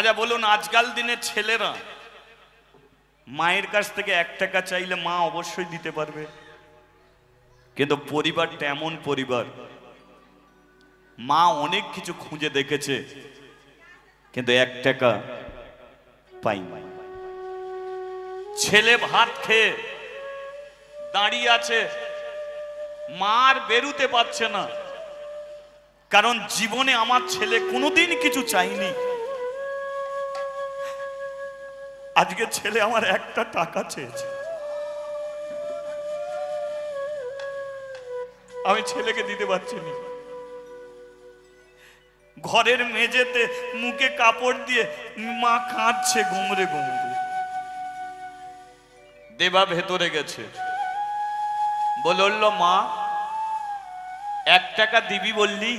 আচ্ছা বলুন, আজকাল দিনের ছেলেরা মায়ের কাছ থেকে 1 টাকা চাইলে মা অবশ্যই দিতে পারবে, কিন্তু পরিবারটা এমন পরিবার, মা অনেক কিছু খুঁজে দেখেছে কিন্তু 1 টাকা পাইনি। ছেলে ভাত খেয়ে দাঁড়িয়ে আছে, মা আর বেরুতে পারছে না, কারণ জীবনে আমার ছেলে কোনোদিন কিছু চাইনি। আজকে ছেলে আমার 1টা টাকা চেয়েছে, আমি ছেলেকে দিতে পারছি না। ঘরের মেঝেতে মুখে কাপড় দিয়ে মা কাঁদছে গুমরে গুমরে। দেবা ভেতরে গেছে, বলল মা 1 টাকা দিবি বললি,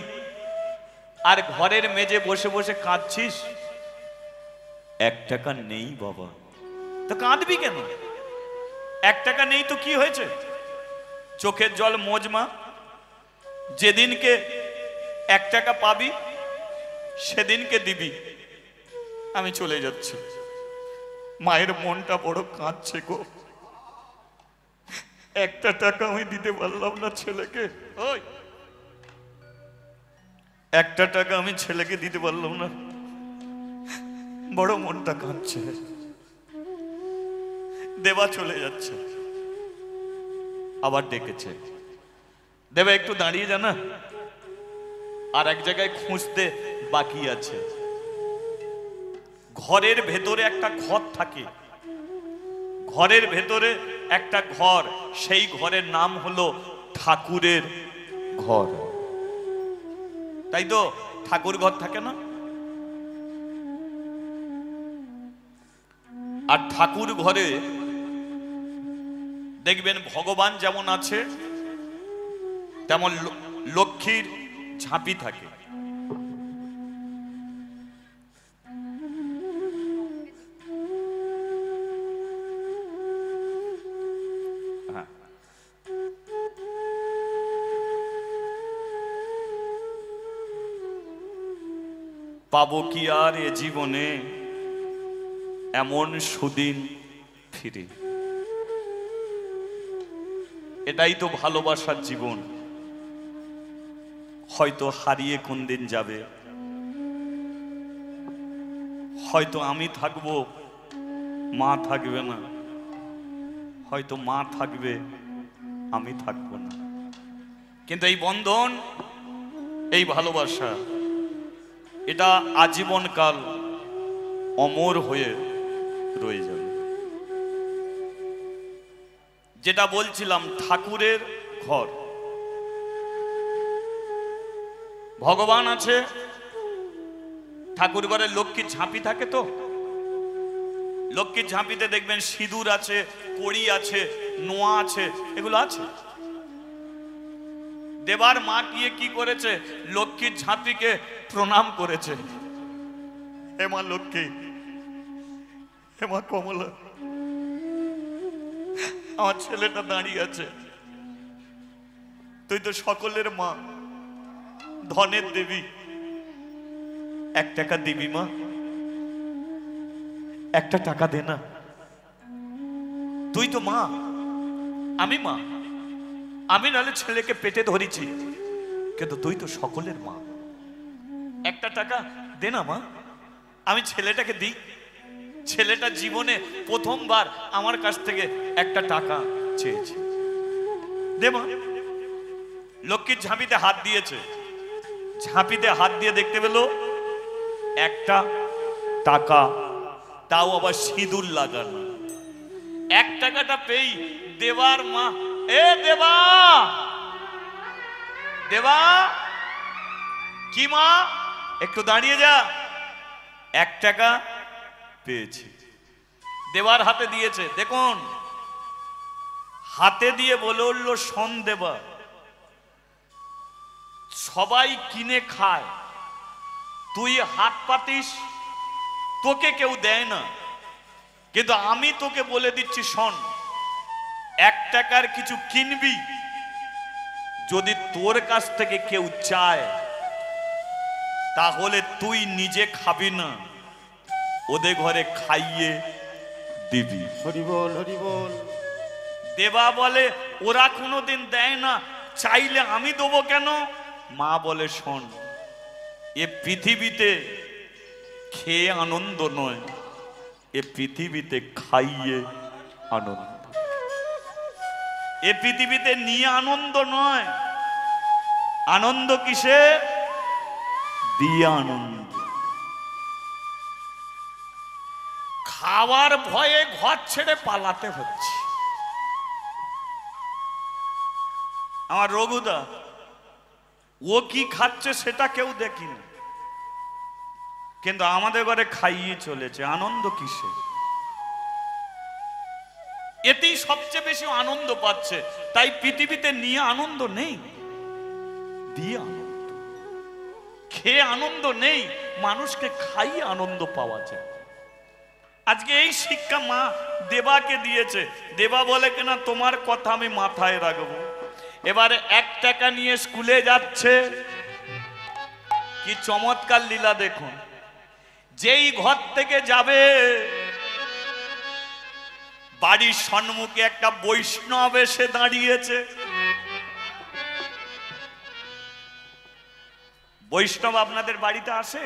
আর ঘরের মেঝে বসে বসে কাঁদছিস। 1 টাকা নেই বাবা। তো কাঁদবি কেন? 1 টাকা নেই তো কি হয়েছে? চোখের জল মোজ মা, যেদিনকে 1 টাকা পাবি সেদিনকে দিবি, আমি চলে যাচ্ছি। মায়ের মনটা বড় কাঁদছে গো, 1টা টাকা আমি দিতে পারলাম না ছেলেকে। ওই 1টা টাকা আমি ছেলেকে দিতে পারলাম না, বড় মনটা কাঁদছে। দেবা চলে যাচ্ছে, আবার ডেকেছে, দেবা একটু দাঁড়িয়ে যা না, আর এক জায়গায় খুঁজতে বাকি আছে। ঘরের ভেতরে একটা ঘর থাকে, ঘরের ভেতরে একটা ঘর, সেই ঘরের নাম হলো ঠাকুরের ঘর। তাই তো ঠাকুর ঘর থাকে না? আর ঠাকুর ঘরে দেখবেন ভগবান যেমন আছে তেমন লক্ষ্মীর ঝাঁপি থাকে। পাবো কি আর এ জীবনে এমন সুদিন ফিরে? এটাই তো ভালোবাসার জীবন। হয়তো হারিয়ে কোন দিন যাবে, হয়তো আমি থাকবো মা থাকবে না, হয়তো মা থাকবে আমি থাকবো না, কিন্তু এই বন্ধন, এই ভালোবাসা, এটা আজীবন কাল অমর হয়ে রয়ে যাবে। যেটা বলছিলাম, ঠাকুরের ঘর, ভগবান আছে, ঠাকুর ঘরে লক্ষ্মীর ঝাঁপি থাকে। তো লক্ষ্মীর ঝাঁপিতে দেখবেন সিঁদুর আছে, কড়ি আছে, নোয়া আছে, এগুলো আছে। দেবার মা গিয়ে কি করেছে? লক্ষ্মীর ঝাঁপিকে প্রণাম করেছে, হে মা লক্ষ্মী, হে মা কমলা, আমার ছেলেটা দাঁড়িয়ে আছে, তুই তো সকলের মা, ধনের দেবী, 1 টাকা দিবি মা? 1টা টাকা দে না, তুই তো মা, আমি মা, আমি নাহলে ছেলেকে পেটে ধরেছি, কিন্তু তুই তো সকলের মা, 1টা টাকা দে না মা, আমি ছেলেটাকে দিই। ছেলেটা জীবনে প্রথমবার আমার কাছ থেকে 1টা টাকা চেয়েছে, দে মা। লক্ষ্মীর ঝাঁপিতে হাত দিয়েছে, ঝাঁপিতে হাত দিয়ে দেখতে পেল 1টা টাকা, তাও আবার সিঁদুর লাগানো। 1 টাকাটা পেই দেবার মা, এ দেবা, দেবা, কি মা, একটু দাঁড়িয়ে যা, 1 টাকা পেয়েছি। দেবার হাতে দিয়েছে, দেখুন হাতে দিয়ে বলে উঠল, শোন দেবা, সবাই কিনে খায়, তুই হাত পাতিস, তোকে কেউ দেয় না, কিন্তু আমি তোকে বলে দিচ্ছি, শোন, 1 টাকার কিছু কিনবি, যদি তোর কাছ থেকে কেউ চায় তাহলে তুই নিজে খাবি না, ওদের ঘরে খাইয়ে দিবি। হরি বল, হরি বল। দেবা বলে ওরা কোনোদিন দেয় না, চাইলে আমি দেবো কেন? মা বলে শোন, এ পৃথিবীতে খেয়ে আনন্দ নয়, এ পৃথিবীতে খাইয়ে আনন্দ। এ পৃথিবীতে নিয়ে আনন্দ নয়, আনন্দ কিসে? দিয়ে আনন্দ। খাওয়ার ভয়ে ঘর ছেড়ে পালাতে হচ্ছে। আমার রঘুদা ও কি খাচ্ছে সেটা কেউ দেখিনি, কিন্তু আমাদের ঘরে খাইয়ে চলেছে। আনন্দ কিসে? এতেই সবচেয়ে বেশি আনন্দ পাচ্ছে। তাই পৃথিবীতে নিয়ে আনন্দ নেই, দিয়ে আনন্দ। খেয়ে আনন্দ নেই, মানুষকে খাইয়ে আনন্দ পাওয়া যায়। আজকে এই শিক্ষা মা দেবাকে দিয়েছে। দেবা বলে কিনা তোমার কথা আমি মাথায় রাখবো। এবারে 1 টাকা নিয়ে স্কুলে যাচ্ছে। কি চমৎকার লীলা দেখুন। যেই ঘর থেকে যাবে, বাড়ির সম্মুখে একটা বৈষ্ণব এসে দাঁড়িয়েছে। বৈষ্ণব আপনাদের বাড়িতে আসে?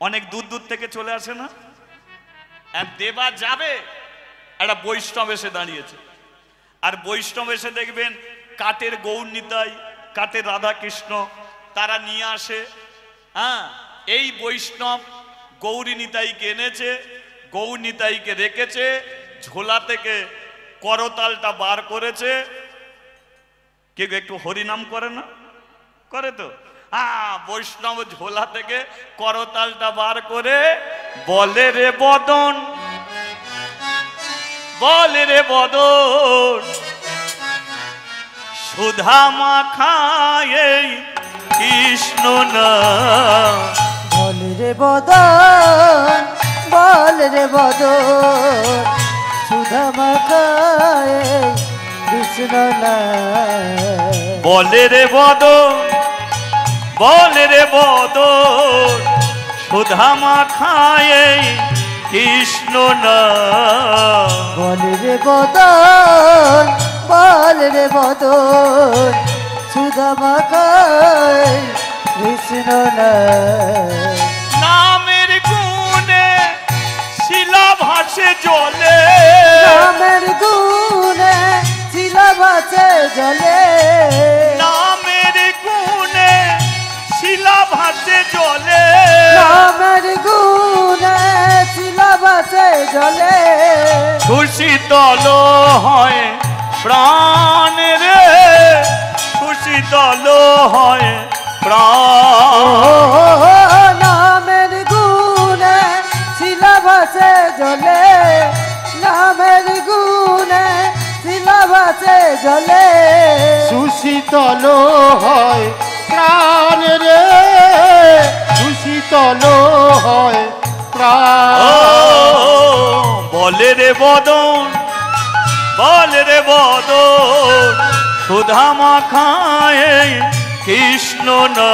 অনেক দূর দূর থেকে চলে আসে না? দেবা যাবে, একটা বৈষ্ণব এসে দাঁড়িয়েছে। আর বৈষ্ণব এসে দেখবেন কাঠের গৌর নিতাই, কাঠের রাধা কৃষ্ণ তারা নিয়ে আসে। হ্যাঁ, এই বৈষ্ণব গৌরী নিতাইকে এনেছে, গৌর নিতাইকে রেখেছে, ঝোলা থেকে করতালটা বার করেছে। কেউ একটু হরিনাম করে না? করে তো। বৈষ্ণব ঝোলা থেকে করতালটা বার করে বলে রে বদন, বলে রে বদন, সুধা মাখায় কৃষ্ণ না। বলে রে বদন, বলে রে বদন, সুধা মাখায় কৃষ্ণ না। বলে রে বদন, বলে রে বদন, সুধা মাখায় কৃষ্ণ না। বলে রে বদন, বলে রে বদন, সুধা মাখায় কৃষ্ণ না। নামের গুণে শিলা ভাসে জলে, নামের গুণে শিলা ভাসে জলে, নামের গুণে শিলা ভাসে জলে, নামের গুণে শিলা ভাসে জলে। সুশীতল হয় প্রাণ রে, সুশীতল হয় প্রাণ। নামের গুণে শিলা ভাসে জলে, নামের গুণে শিলা ভাসে জলে। সুশীতল হয় প্রাণ রে, সুশীতল হয় প্রাণ। বলে রে বদন, বলে রে বদন, সুধা মাখায় কৃষ্ণ না।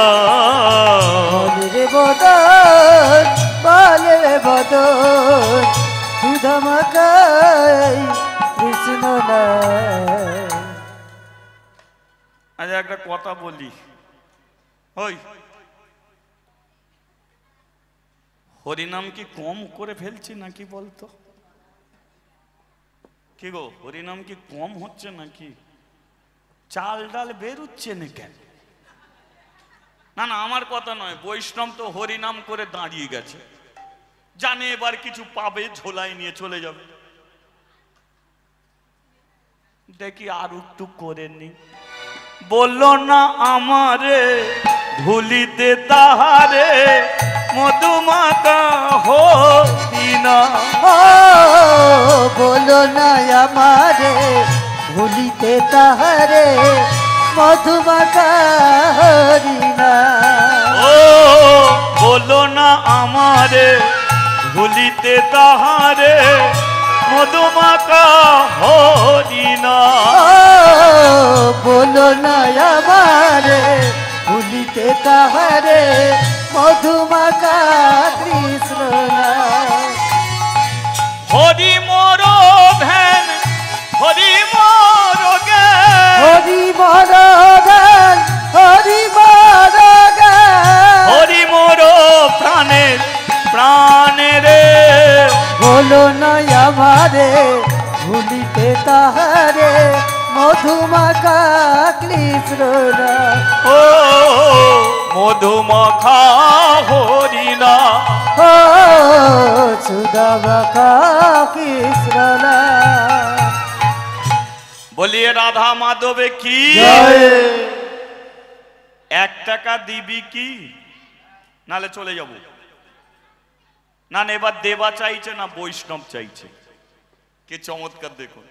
বলে রে বদন, বলে রে বদন, সুধা মাখায় কৃষ্ণ না। আজ একটা কথা বলি, ওই হরিনাম কি কম করে ফেলছি নাকি বলতো? কি গো, হরিনাম কি কম হচ্ছে নাকি? চাল ডাল বেরুচ্ছে না কেন? না না, আমার কথা নয়। বৈষ্ণব তো হরিনাম করে দাঁড়িয়ে গেছে, জানে এবার কিছু পাবে, ঝোলাই নিয়ে চলে যাবে। দেখি আর একটু করে নি। বললো না আমারে ভুলিতে তাহারে, মধুমাতা হরিনা। ও বলো না আমারে ভুলিতে তাহারে, মধুমাতা হরিনা। ও বলো না আমারে ভুলিতে তাহারে, মধুমাতা হরিনা। বলো না আমারে ভুলিতে তাহারে, মধুমাতা কৃষ্ণ আমারে ভুলিতে তাহারে মধুমাখা কৃষ্ণরা ও মধুমাখা হরিণা ও সুদামাখা কৃষ্ণরা বলিয়ে রাধা মাধবে কি জয় 1 টাকা দিবি কি নালে চলে যাব না না এবার দেবা চাইছে না বৈষ্ণব চাইছে কি চমৎকার দেখুন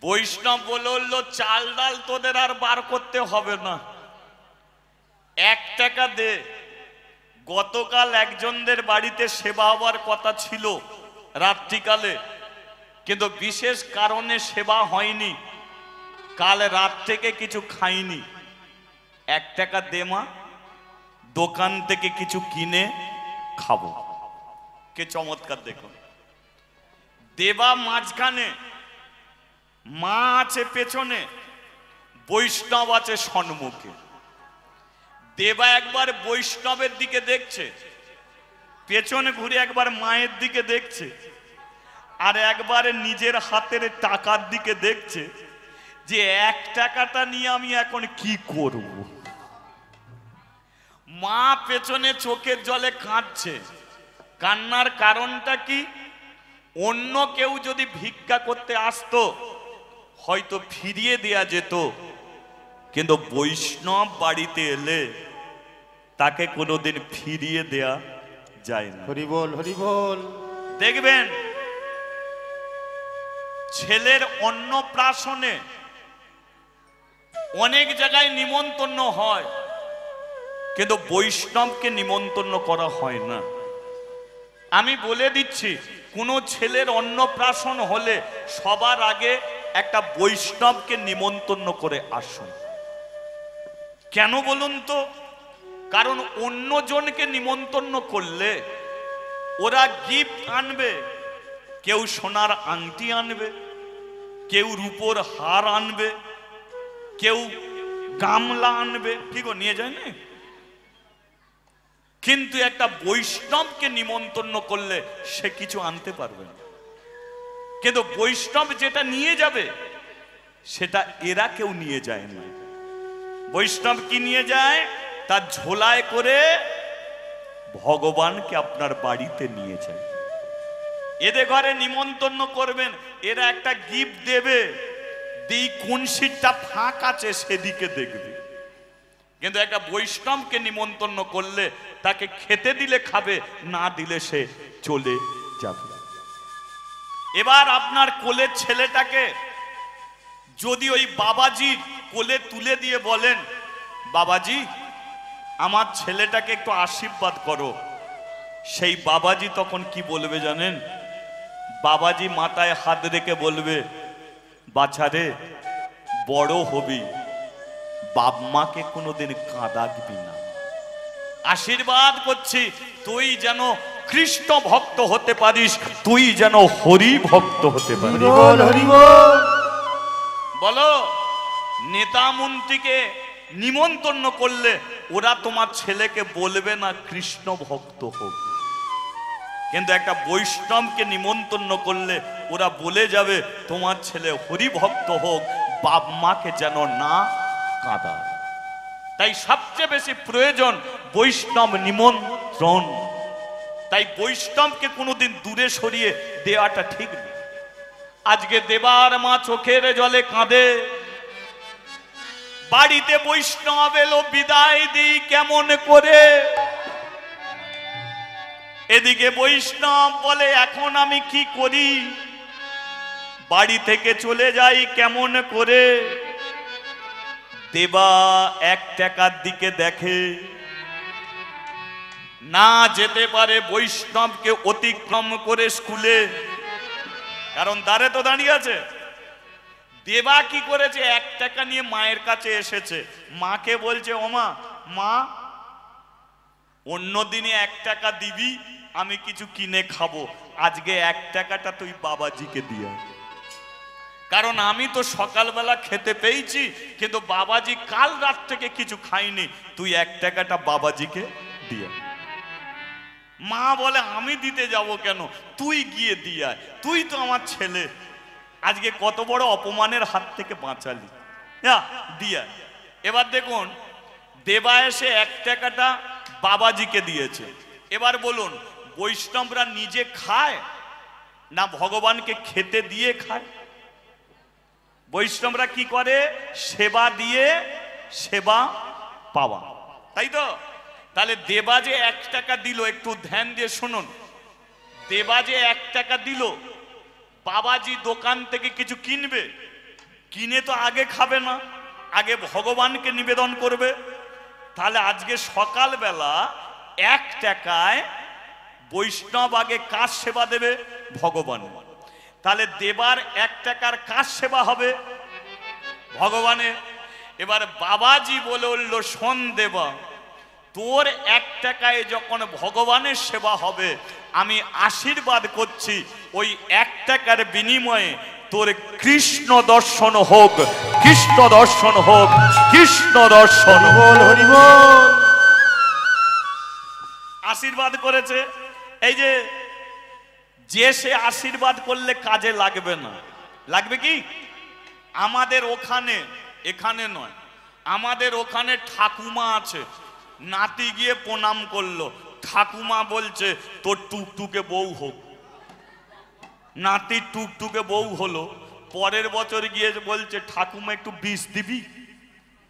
বৈষ্ণব বললো চাল ডাল তোদের আর বার করতে হবে না 1 টাকা দে গতকাল একজনদের বাড়িতে সেবা হওয়ার কথা ছিল রাত্রিকালে কিন্তু বিশেষ কারণে সেবা হয়নি কাল রাত থেকে কিছু খাইনি 1 টাকা দে মা দোকান থেকে কিছু কিনে খাবো কে চমৎকার দেখুন দেবা মাঝখানে মা আছে পেছনে বৈষ্ণব আছে সম্মুখে দেবা একবার বৈষ্ণবের দিকে দেখছে পেছনে ঘুরে একবার মায়ের দিকে দেখছে আর একবার নিজের হাতের টাকার দিকে দেখছে যে 1 টাকাটা নিয়ে আমি এখন কি করব মা পেছনে চোখের জলে কাঁদছে কান্নার কারণটা কি অন্য কেউ যদি ভিক্ষা করতে আসতো হয়তো ফিরিয়ে দেয়া যেত কিন্তু বৈষ্ণব বাড়িতে এলে তাকে কোনোদিন ফিরিয়ে দেয়া যায় না হরি বল হরি বল দেখবেন ছেলের অন্নপ্রাশনে অনেক জায়গায় নিমন্ত্রণ হয় কিন্তু বৈষ্ণবকে নিমন্ত্রণ করা হয় না আমি বলে দিচ্ছি কোন ছেলের অন্নপ্রাশন হলে সবার আগে একটা বৈষ্ণবকে নিমন্ত্রণ করে আসুন কেন বলুন তো কারণ অন্যজনকে নিমন্ত্রণ করলে ওরা গিফট আনবে কেউ সোনার আংটি আনবে কেউ রূপোর হার আনবে কেউ গামলা আনবে কি গো নিয়ে যায় না কিন্তু একটা বৈষ্ণবকে নিমন্ত্রণ করলে সে কিছু আনতে পারবে না কিন্তু বৈষ্ণব যেটা নিয়ে যাবে সেটা এরা কেউ নিয়ে যায় না বৈষ্ণব কি নিয়ে যায় তার ঝোলায় করে ভগবানকে আপনার বাড়িতে নিয়ে যায় এদের ঘরে নিমন্ত্রণ করবেন এরা একটা গিফট দেবে দিই কোন সিটটা ফাঁক আছে সেদিকে দেখবে কিন্তু একটা বৈষ্ণবকে নিমন্ত্রণ করলে তাকে খেতে দিলে খাবে না দিলে সে চলে যাবে এবার আপনার কোলের ছেলেটাকে যদি ওই বাবাজি কোলে তুলে দিয়ে বলেন বাবাজি আমার ছেলেটাকে একটু আশীর্বাদ করো সেই বাবাজি তখন কি বলবে জানেন বাবাজি মাথায় হাত রেখে বলবে বাছারে বড় হবি বাপ মাকে কোনোদিন কাঁদাবি না আশীর্বাদ করছি তুই যেন কৃষ্ণ ভক্ত হতে পারিস তুই যেন হরি ভক্ত হতে পারিস হরি বল হরি বল বলো নেতা মন্ত্রীকে নিমন্ত্রণ করলে ওরা তোমার ছেলেকে বলবে না কৃষ্ণ ভক্ত হোক কিন্তু একটা বৈষ্ণবকে নিমন্ত্রণ করলে ওরা বলে যাবে তোমার ছেলে হরি ভক্ত হোক বাপ মাকে যেন না কাঁদা তাই সবচেয়ে বেশি প্রয়োজন বৈষ্ণব নিমন্ত্রণ তাই বৈষ্ণবকে কোনোদিন দূরে সরিয়ে দেওয়াটা ঠিক নেই আজকে দেবার মা চোখের জলে কাঁদে বাড়িতে বৈষ্ণব এলো বিদায় দিই কেমন করে এদিকে বৈষ্ণব বলে এখন আমি কি করি বাড়ি থেকে চলে যাই কেমন করে দেবা 1 টাকার দিকে দেখে না যেতে পারে বৈষ্ণবকে অতিক্রম করে স্কুলে কারণ দ্বারে তো দাঁড়িয়ে আছে দেবা কি করেছে 1 টাকা নিয়ে মায়ের কাছে এসেছে মাকে বলছে ওমা মা অন্য দিনে 1 টাকা দিবি আমি কিছু কিনে খাবো আজকে 1 টাকাটা তুই বাবাজিকে দিয়ে কারণ আমি তো সকালবেলা খেতে পেয়েছি কিন্তু বাবাজি কাল রাত থেকে কিছু খাইনি তুই 1 টাকাটা বাবাজিকে দিয়ে মা বলে আমি দিতে যাব কেন, তুই গিয়ে দিয়ে আয়, তুই তো আমার ছেলে। আজকে কত বড় অপমানের হাত থেকে বাঁচালি, দিয়ে আয়। এবার দেখুন, দেবা এসে 1 টাকাটা বাবাজিকে দিয়েছে। এবার বলুন, বৈষ্ণবরা নিজে খায় না ভগবানকে খেতে দিয়ে খায়? বৈষ্ণবরা কি করে? সেবা দিয়ে সেবা পাওয়া, তাই তো? তাহলে দেবা যে 1 টাকা দিল, একটু ধ্যান দিয়ে শুনুন, দেবা যে 1 টাকা দিল, বাবাজি দোকান থেকে কিছু কিনবে, কিনে তো আগে খাবে না, আগে ভগবানকে নিবেদন করবে। তাহলে আজকে সকালবেলা 1 টাকায় বৈষ্ণব আগে কার সেবা দেবে? ভগবান। তাহলে দেবার 1 টাকার কার সেবা হবে? ভগবানের। এবার বাবাজি বলে উঠল, শোন দেবা, তোর 1 টাকায় যখন ভগবানের সেবা হবে, আমি আশীর্বাদ করছি ওই 1 টাকার বিনিময়ে তোর কৃষ্ণ দর্শন হোক, কৃষ্ণ দর্শন হোক, কৃষ্ণ দর্শন। বল হরি বল। আশীর্বাদ করেছে। এই যে সে আশীর্বাদ করলে কাজে লাগবে না, লাগবে কি? আমাদের ওখানে, এখানে নয়, আমাদের ওখানে ঠাকুমা আছে, নাতি গিয়ে প্রণাম করলো, ঠাকুমা বলছে তোর টুকটুকে বউ হোক। নাতির টুকটুকে বউ হলো, পরের বছর গিয়ে বলছে ঠাকুমা একটু বিষ দিবি।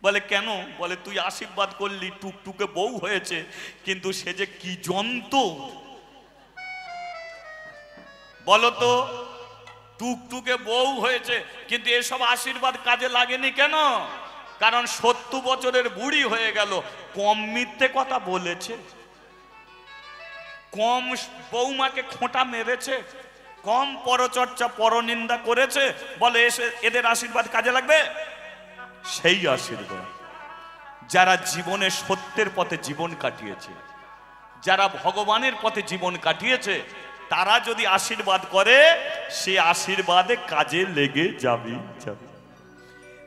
বলে কেন? বলে তুই আশীর্বাদ করলি, টুকটুকে বউ হয়েছে, কিন্তু সে যে কি জন্তু বলো তো। টুকটুকে বউ হয়েছে, কিন্তু এসব আশীর্বাদ কাজে লাগেনি কেন? কারণ 70 বছরের বুড়ি হয়ে গেল, কম মিথ্যে কথা বলেছে, কম বৌমাকে খোঁটা মেরেছে, কম পরচর্চা পরনিন্দা করেছে, বলে এদের আশীর্বাদ কাজে লাগবে? সেই আশীর্বাদ যারা জীবনে সত্যের পথে জীবন কাটিয়েছে, যারা ভগবানের পথে জীবন কাটিয়েছে, তারা যদি আশীর্বাদ করে, সে আশীর্বাদে কাজে লেগে যাবে।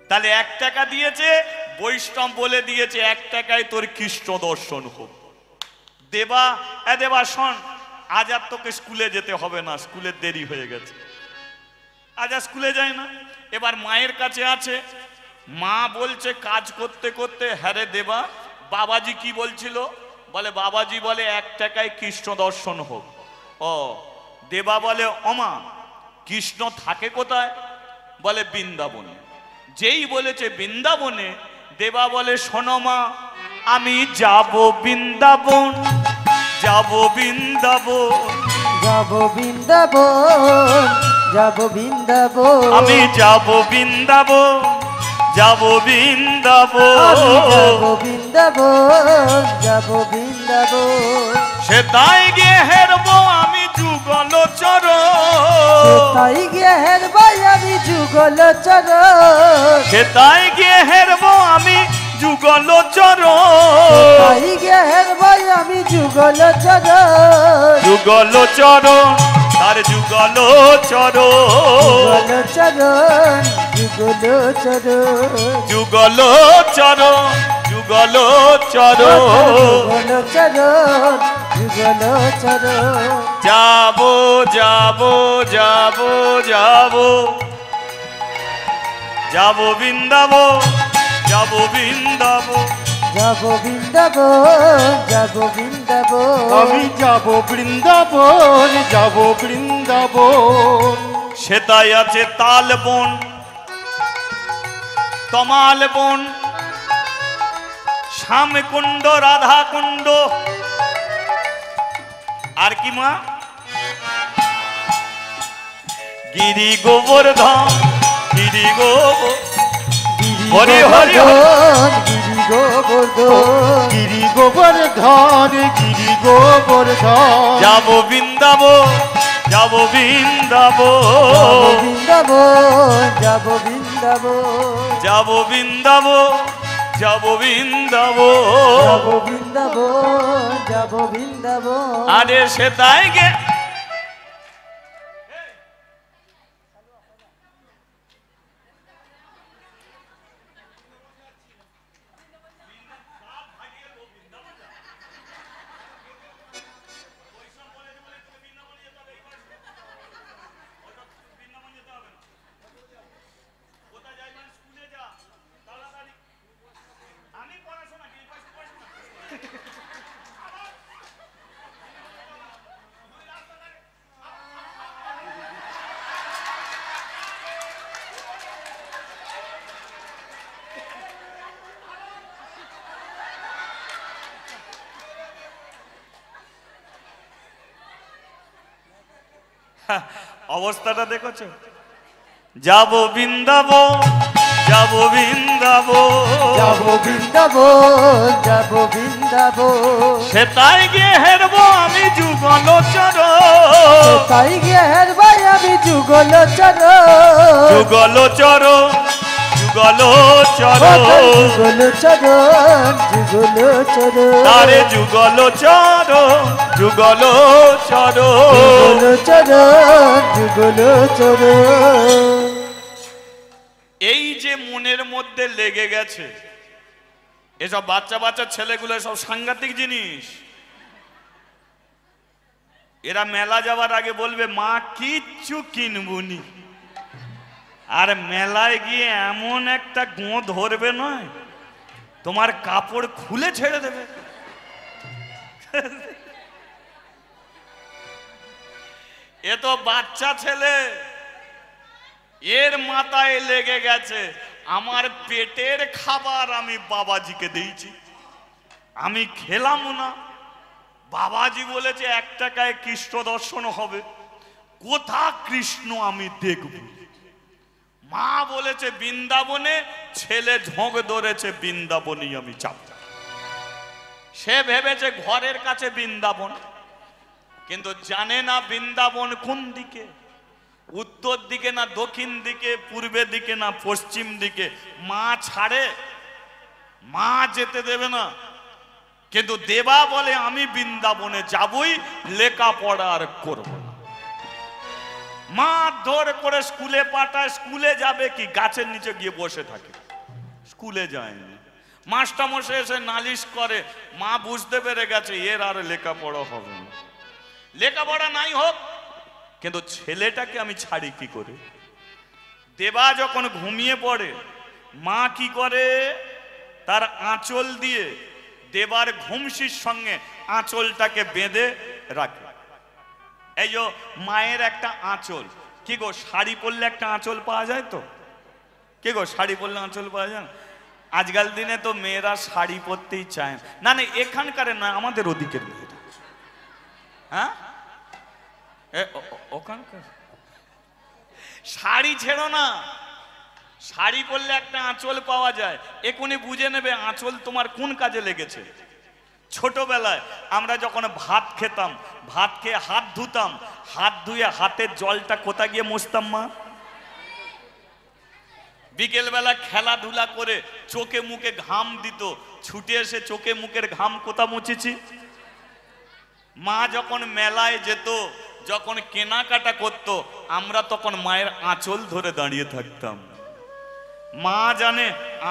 তাহলে 1 টাকা দিয়েছে, বৈষ্ণব বলে দিয়েছে 1 টাকায় তোর কৃষ্ণ দর্শন হোক। দেবা, দেবা শোন, আজ আর তোকে স্কুলে যেতে হবে না, স্কুলের দেরি হয়ে গেছে, আজ আর স্কুলে যায় না। এবার মায়ের কাছে আছে, মা বলছে কাজ করতে করতে, হ্যাঁ রে দেবা, বাবাজি কি বলছিল? বলে বাবাজি বলে 1 টাকায় কৃষ্ণ দর্শন হোক। ও, দেবা বলে ওমা, কৃষ্ণ থাকে কোথায়? বলে বৃন্দাবনে। যেই বলেছে বৃন্দাবনে, দেবা বলে শোনো মা, আমি যাব বৃন্দাবন, যাব বৃন্দাবন, যাব বৃন্দাবন, যাব বৃন্দাবন, আমি যাব বৃন্দাবন, যাব বৃন্দাবন, যাব বৃন্দাবন, যাব বৃন্দাবন। সে তাই গিয়ে হেরবো আমি যুগল চরণ, তাই গিয়ে হেরবাই আমি যুগল চরণ, সে তাই গিয়ে হেরবো আমি যুগল চরণ, তাই গিয়ে হেরবাই আমি যুগল চরণ, যুগল চরণ, তার যুগল চরণ, যুগল চরণ, যুগল চরণ, যুগল চরণ, যুগল চরণ, যুগল চরণ, যুগল চরণ। যাব যাব যাব যাব, যাব বৃন্দাবন, যাব বৃন্দাবন, যাব বৃন্দাবন, যাব বৃন্দাবন, আমি যাব বৃন্দাবন, যাব বৃন্দাবন। সেতাই আছে তাল বন, তমাল বন, শ্যামকুণ্ড, রাধা কুণ্ড, আর কি মা? গিরি গোবর্ধন, গিরি গোবর, হরি হরি গোবর্ধন, গিরি গোবর্ধন, গিরি গোবর্ধন, গিরি গোবর্ধন। যাব বৃন্দাবন, যাব বৃন্দাবন, বৃন্দাবন, যাব বৃন্দাবন, যাব বৃন্দাবন, যাব বৃন্দাবন, যাব বৃন্দাবন, যাব বৃন্দাবন। আরে সে তাই গে অবস্থাটা দেখেছো? যাব বৃন্দাবন, যাব বৃন্দাবন, যাব বৃন্দাবন, যাব বৃন্দাবন, সে তাই গিয়ে হেরবো আমি যুগল চরণ, তাই গিয়ে হেরবাই আমি যুগল চরণ, যুগল চরণ, যুগল চরণ, যুগল চরণ, যুগল চরণ, তারে যুগল চরণ, যুগল চরণ। যুগল চরণ, যুগল চরণ। এই যে মনের মধ্যে লেগে গেছে, এসব বাচ্চা বাচ্চা ছেলেগুলো সব সাংঘাতিক জিনিস। এরা মেলা যাওয়ার আগে বলবে মা কিচ্ছু কিনবুনি, আর মেলায় গিয়ে এমন একটা গো ধরবে নয়, তোমার কাপড় খুলে ছেড়ে দেবে। এ তো বাচ্চা ছেলে, এর মাথায় লেগে গেছে আমার পেটের খাবার আমি বাবাজিকে দিয়েছি, আমি খেলাম না। বাবাজি বলেছে 1 টাকায় কৃষ্ণ দর্শন হবে, কোথা কৃষ্ণ আমি দেখব। মা বলেছে বৃন্দাবনে, ছেলে ঝোঁক ধরেছে বৃন্দাবনেই আমি যাব। সে ভেবেছে ঘরের কাছে বৃন্দাবন, কিন্তু জানে না বৃন্দাবন কোন দিকে, উত্তর দিকে না দক্ষিণ দিকে, পূর্বের দিকে না পশ্চিম দিকে। মা ছাড়ে, মা যেতে দেবে না। কিন্তু দেবা বলে আমি বৃন্দাবনে যাবই, লেখাপড়া আর করব না। মা ধর করে স্কুলে পাঠায়, স্কুলে যাবে কি গাছের নিচে গিয়ে বসে থাকে, স্কুলে যায় না। মাস্টারমশাই এসে নালিশ করে, মা বুঝতে পেরে গেছে এর আর লেখাপড়া হবে না। লেখাপড়া নাই হোক, কিন্তু ছেলেটাকে আমি ছাড়ি কি করে। দেবা যখন ঘুমিয়ে পড়ে, মা কি করে, তার আঁচল দিয়ে দেবার ঘুমসির সঙ্গে আঁচলটাকে বেঁধে রাখে। এই যে মায়ের একটা আঁচল, কি গো শাড়ি পরলে একটা আঁচল পাওয়া যায় তো, কি গো শাড়ি পরলে আঁচল পাওয়া যায় না? আজকাল দিনে তো মেয়েরা শাড়ি পরতেই চায় না। না এখানকার নয়, আমাদের ওদিকের মেয়েরা। হ্যাঁ ওখানকার শাড়ি ছেড়ো না, শাড়ি পরলে একটা আঁচল পাওয়া যায়, এখনই বুঝে নেবে আঁচল তোমার কোন কাজে লেগেছে। ছোটবেলায় আমরা যখন ভাত খেতাম, ভাত খেয়ে হাত ধুতাম, হাত ধুয়ে হাতের জলটা কোথায় গিয়ে মুছতাম মা? বিকেলবেলা খেলাধুলা করে চোখে মুখে ঘাম দিত, ছুটে এসে চোখে মুখের ঘাম কোথা মুছেছি? মা যখন মেলায় যেত, যখন কেনাকাটা করত, আমরা তখন মায়ের আঁচল ধরে দাঁড়িয়ে থাকতাম। মা জানে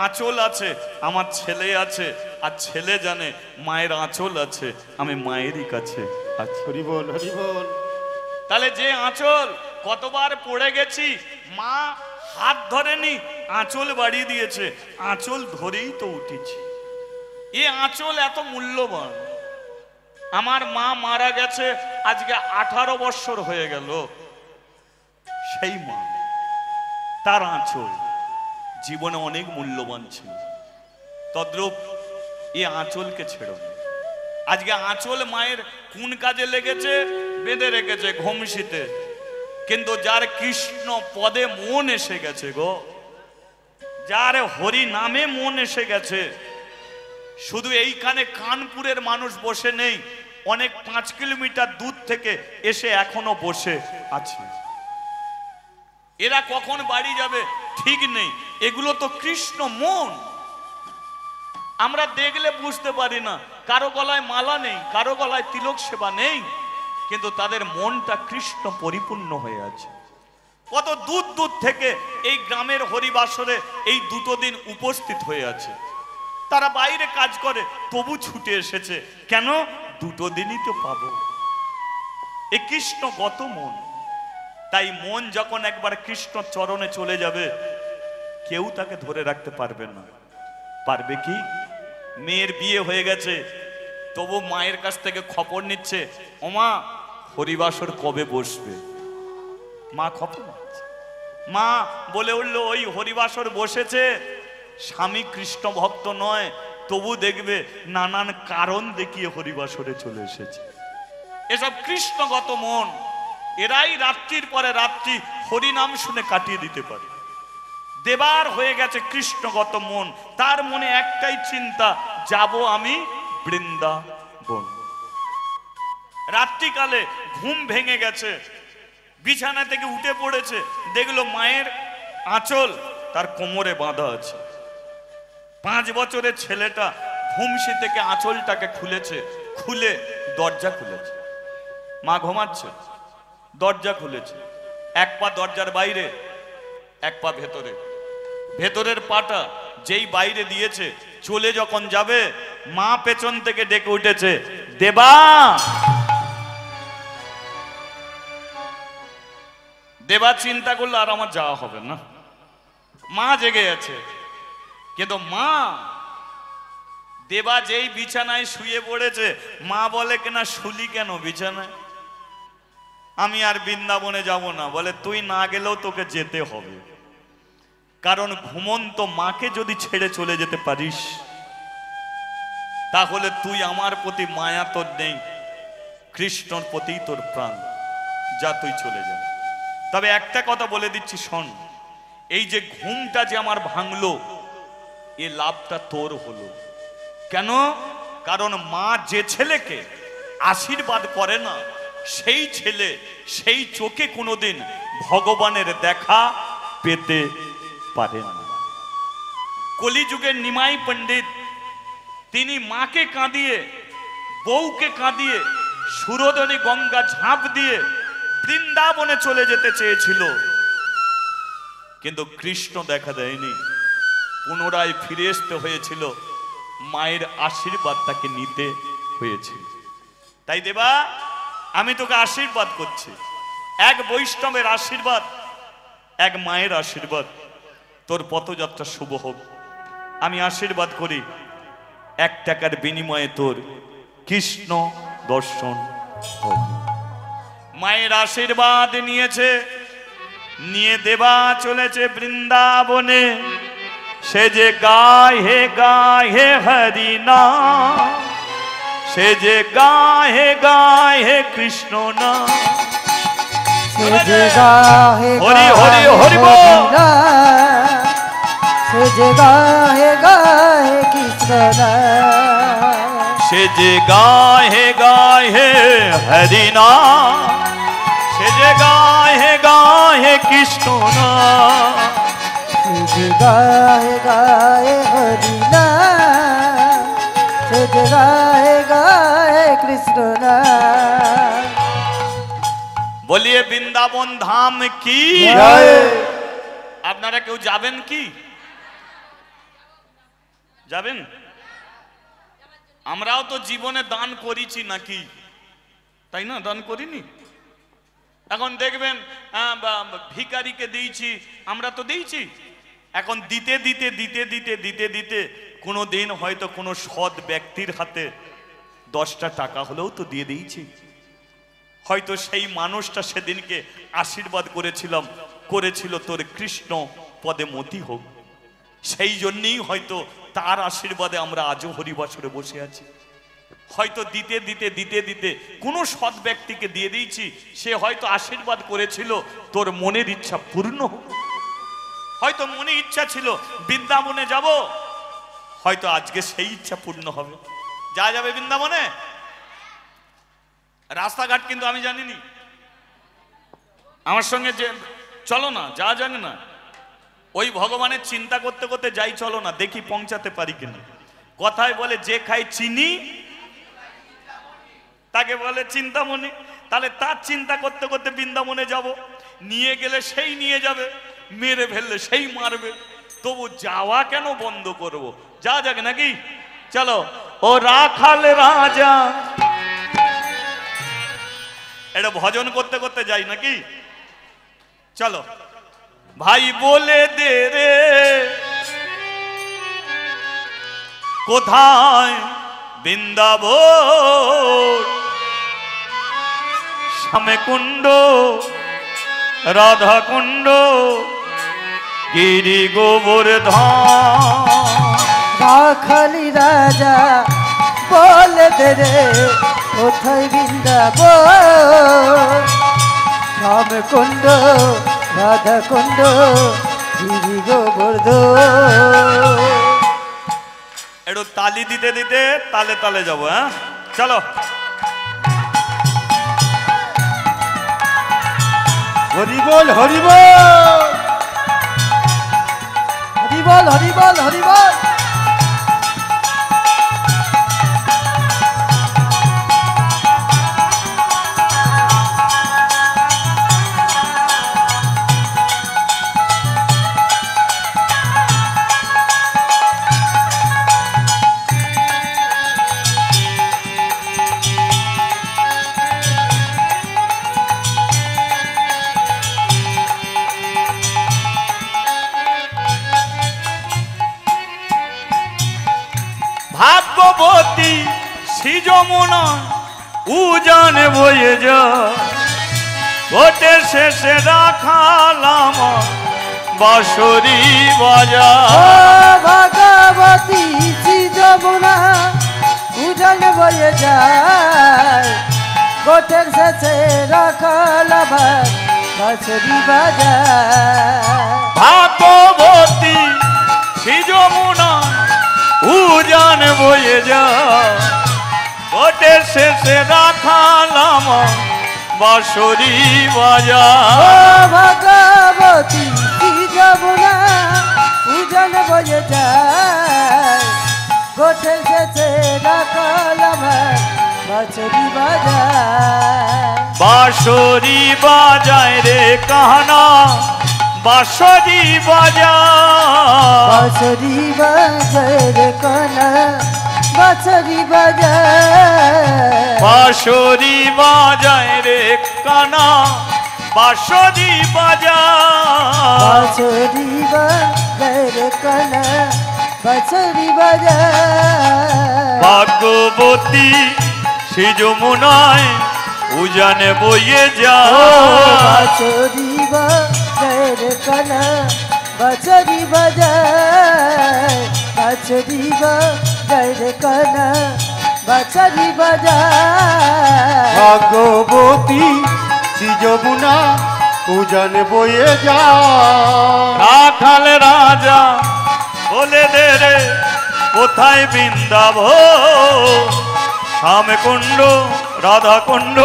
আঁচল আছে, আমার ছেলে আছে, আর ছেলে জানে মায়ের আঁচল আছে, আমি মায়েরই কাছে আছি। হরি বল, হরি বল। তাহলে যে আঁচল কতবার পড়ে গেছি, মা হাত ধরেনি, আঁচল বাড়িয়ে দিয়েছে, আঁচল ধরেই তো উঠেছি। এ আঁচল এত মূল্যবান। আমার মা মারা গেছে আজকে 18 বছর হয়ে গেল, সেই মা, তার আঁচল জীবনে অনেক মূল্যবান ছিল। তদ্রূপ এই আঁচলকে ছেড়ো না। আজকে আঁচল মায়ের কোন কাজে লেগেছে? বেঁধে রেখেছে ঘুমসিতে। কিন্তু যার কৃষ্ণ পদে মন এসে গেছে গো, যার হরি নামে মন এসে গেছে, শুধু এইখানে কানপুরের মানুষ বসে নেই, অনেক 5 কিলোমিটার দূর থেকে এসে এখনো বসে আছে। এরা কখন বাড়ি যাবে ঠিক নেই। এগুলো তো কৃষ্ণ মন, আমরা দেখলে বুঝতে পারি না। কারো গলায় মালা নেই, কারো গলায় তিলক সেবা নেই, কিন্তু তাদের মনটা কৃষ্ণ পরিপূর্ণ হয়ে আছে। কত দূর দূর থেকে এই গ্রামের হরিবাসরে এই 2 দিন উপস্থিত হয়ে আছে। তারা বাইরে কাজ করে, তবু ছুটে এসেছে। কেন? 2 দিনই তো পাবো। এ কৃষ্ণগত মন। তাই মন যখন একবার কৃষ্ণ চরণে চলে যাবে, কেউ তাকে ধরে রাখতে পারবে না। পারবে কি? মেয়ের বিয়ে হয়ে গেছে, তবু মায়ের কাছ থেকে খবর নিচ্ছে, ওমা হরিবাসর কবে বসবে? মা খবর নিচ্ছে। মা বলে উঠলো, ওই হরিবাসর বসেছে, স্বামী কৃষ্ণ ভক্ত নয়, তবু দেখবে নানান কারণ দেখিয়ে হরিবাসরে চলে এসেছে। এসব কৃষ্ণগত মন। এরাই রাত্রির পরে রাত্রি হরিনাম শুনে কাটিয়ে দিতে পারে। দেবার হয়ে গেছে কৃষ্ণগত মন, তার মনে একটাই চিন্তা, যাব আমি বৃন্দাবন। রাত্রিকালে ঘুম ভেঙে গেছে, বিছানা থেকে উঠে পড়েছে, দেখলো মায়ের আঁচল তার কোমরে বাঁধা আছে। 5 বছরের ছেলেটা ঘুমসি থেকে আঁচলটাকে খুলেছে, খুলে দরজা খুলেছে। মা ঘুমাচ্ছে, দরজা খুলেছে, এক পা দরজার বাইরে, এক পা ভেতরে। ভেতরের পাটা যেই বাইরে দিয়েছে, চলে যখন যাবে, মা পেছন থেকে ডেকে উঠেছে, দেবা। দেবা চিন্তা করলো আর আমার যাওয়া হবে না, মা জেগে আছে। কিন্তু মা, দেবা যেই বিছানায় শুয়ে পড়েছে, মা বলে কিনা, শুলি কেন বিছানায়? আমি আর বৃন্দাবনে যাব না। বলে তুই না গেলেও তোকে যেতে হবে, কারণ ঘুমন্ত মাকে যদি ছেড়ে চলে যেতে পারিস, তাহলে তুই আমার প্রতি মায়া তোর নেই, কৃষ্ণর প্রতি তোর প্রাণ, যা তুই চলে যা। তবে একটা কথা বলে দিচ্ছি শোন, এই যে ঘুমটা যে আমার ভাঙলো, এ লাভটা তোর হলো। কেন? কারণ মা যে ছেলেকে আশীর্বাদ করে না, সেই ছেলে সেই চোখে কোনোদিন ভগবানের দেখা পেতে পারে না। কলিযুগের নিমাই পণ্ডিত, তিনি মাকে কাঁদিয়ে, বউকে কাঁদিয়ে, সুরধনী গঙ্গা ঝাঁপ দিয়ে বৃন্দাবনে চলে যেতে চেয়েছিল, কিন্তু কৃষ্ণ দেখা দেয়নি। পুনরায় ফিরে আসতে হয়েছিল, মায়ের আশীর্বাদ তাকে নিতে হয়েছিল। তাই দেবা, আমি তোকে আশীর্বাদ করছি, এক বৈষ্ণবের আশীর্বাদ, এক মায়ের আশীর্বাদ, তোর পথযাত্রা শুভ হোক। আমি আশীর্বাদ করি, 1 টাকার বিনিময়ে তোর কৃষ্ণ দর্শন হোক। মায়ের আশীর্বাদ নিয়েছে, নিয়ে দেবা চলেছে বৃন্দাবনে। সে যে গায়ে গায়ে হরি নাম, সে যে গায়ে গায়ে কৃষ্ণ নাম, সে যে গাহে হরি হরি হরি বল, সে যে গাহে গাহে কৃষ্ণ নাম, সে যে গায়ে গায়ে হরি নাম, সে যে গায়ে গায়ে কৃষ্ণ নাম, সে যে গাহে গাহে হরি নাম, সে যে গাহে গাহে কৃষ্ণ নাম। বলিয়ে বৃন্দাবন ধাম কি জয়। আপনারা কেউ যাবেন কি? যাবেন? আমরাও তো জীবনে দান করেছি নাকি, তাই না? দান করিনি? এখন দেখবেন ভিখারিকে দিয়েছি, আমরা তো দিয়েছি। এখন দিতে দিতে দিতে দিতে দিতে দিতে কোনো দিন হয়তো কোনো সৎ ব্যক্তির হাতে 10টা টাকা হলেও তো দিয়ে দিয়েছি। হয়তো সেই মানুষটা সেদিনকে আশীর্বাদ করেছিল তোর কৃষ্ণ পদে মতি হোক, সেই জন্যই হয়তো তার আশীর্বাদে আমরা আজও হরিবাসরে বসে আছি। হয়তো দিতে দিতে দিতে দিতে কোনো সৎ ব্যক্তিকে দিয়ে দিয়েছি, সে হয়তো আশীর্বাদ করেছিল তোর মনের ইচ্ছা পূর্ণ হোক। হয়তো মনে ইচ্ছা ছিল বৃন্দাবনে যাব, হয়তো আজকে সেই ইচ্ছা পূর্ণ হবে। যা যাবে বৃন্দাবনে? রাস্তাঘাট কিন্তু আমি জানিনি, আমার সঙ্গে যে চলো না, যা জানি না, ওই ভগবানের চিন্তা করতে করতে যাই, চলো না দেখি পৌঁছাতে পারি কিনা। কথায় বলে যে খায় চিনি তাকে বলে চিন্তামণি। তাহলে তার চিন্তা করতে করতে বৃন্দাবনে যাব, নিয়ে গেলে সেই নিয়ে যাবে, মেরে ফেললে সেই মারবে, তবু যাওয়া কেন বন্ধ করব? যা যাক নাকি? চলো ও রাখাল রাজা, এটা ভজন করতে করতে যাই নাকি? চলো ভাই বলে দে রে কোথায় বৃন্দাবন, শ্যামে কুণ্ড রাধা কুণ্ড গিরি গোবর্ধন। রাখালি রাজা বলে দে রে কোথায় বৃন্দাবন, শ্যাম কুণ্ড রাধা কুণ্ড গিরি গোবর্ধন। একটু তালি দিতে দিতে তালে তালে যাবো, হ্যাঁ চলো। হরি বল হরি বল হরি বল হরি বল হরি বল। ভাগ্যবতী শ্রী যমুনা উজান বয়ে যা, ঘটে শেষে রাখালাম বাঁশরি বাজা। ও ভগবতী শ্রী যমুনা উজান বয়ে যায়, গোটের শেষে রাখাল আমার বাঁশরি বাজায়। ভাগ্যবতী শ্রী যমুনা উজান বয়ে যা, ঘটে শেষে রাখালাম বাঁশরি বাজা। ও ভগবতী শ্রী যমুনা উজান বয়ে যায়, গোটের শেষে রাখাল আমার বাঁশরি বাজায়। বাঁশরি বাজায় রে কাহানা বাঁশরি বাজায়, বাঁশরি বাজায় রে কানা বাঁশরি বাজায়। বাঁশরি বাজায় রে কানা বাঁশরি বাজায়। বাঁশরি বাজায় রে কানা বাঁশরি বাজায়। ভাগ্যবতী শ্রী যমুনায় উজানে বইয়ে যা, বাঁশরি বাজায় রে কানা বাঁশরি বাজায়। বাঁশরি বাজায় রে কানা বাঁশরি বাজায়। ভাগ্যবতী শ্রী যমুনা উজান বয়ে যা, রাখাল রাজা বলে দে রে কোথায় বৃন্দাবন, শ্যামকুণ্ড রাধা কুণ্ড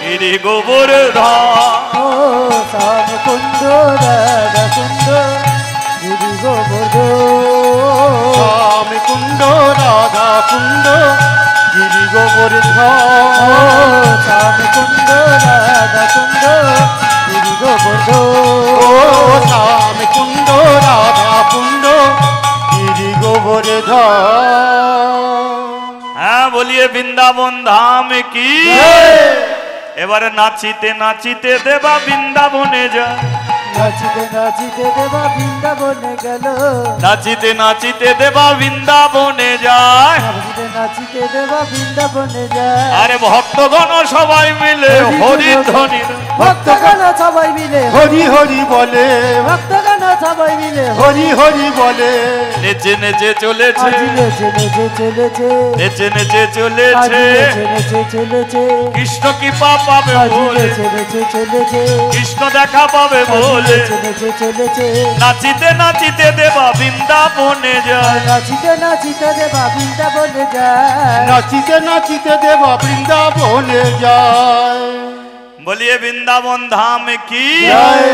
গিরি গোবর্ধন। ও শ্যাম কুণ্ড রাধা কুণ্ড গিরি গোবর্ধন। শ্যাম কুণ্ড রাধা কুণ্ড গিরি ও গোবর্ধন। শ্যাম কুণ্ড রাধা কুণ্ড গিরি ও গোবর্ধন। শ্যাম কুণ্ড রাধা কুণ্ড গিরি গোবর্ধন। হ্যাঁ বলিয়ে বৃন্দাবন ধাম কি। এবারে নাচিতে নাচিতে দেবা বৃন্দাবনে যা, নাচিতে নাচিতে দেবা বৃন্দাবনে গেল। নাচিতে নাচিতে দেবা বৃন্দাবনে যায়। নাচিতে নাচিতে দেবা বৃন্দাবনে যায়। আরে ভক্তগণ সবাই মিলে হরি ধ্বনি, ভক্তগণ সবাই মিলে হরি হরি বলে, ভক্তগণ সবাই মিলে হরি হরি বলে। নেচে নেচে চলেছে, আজ নেচে নেচে চলেছে, নেচে নেচে আজ চলেছে। নেচে নেচে চলেছে, কৃষ্ণ কৃপা পাবে আজ বলে, নেচে নেচে চলেছে, কৃষ্ণ দেখা পাবে আজ বলে। নেচে নেচে চলেছে। নাচিতে নাচিতে দেবা বৃন্দাবনে যায়, নাচিতে নাচিতে দেবা বৃন্দাবনে যায়। নাচিতে নাচিতে দেব বৃন্দাবনে যায়। বলিয়ে বৃন্দাবন ধাম কি। জয়।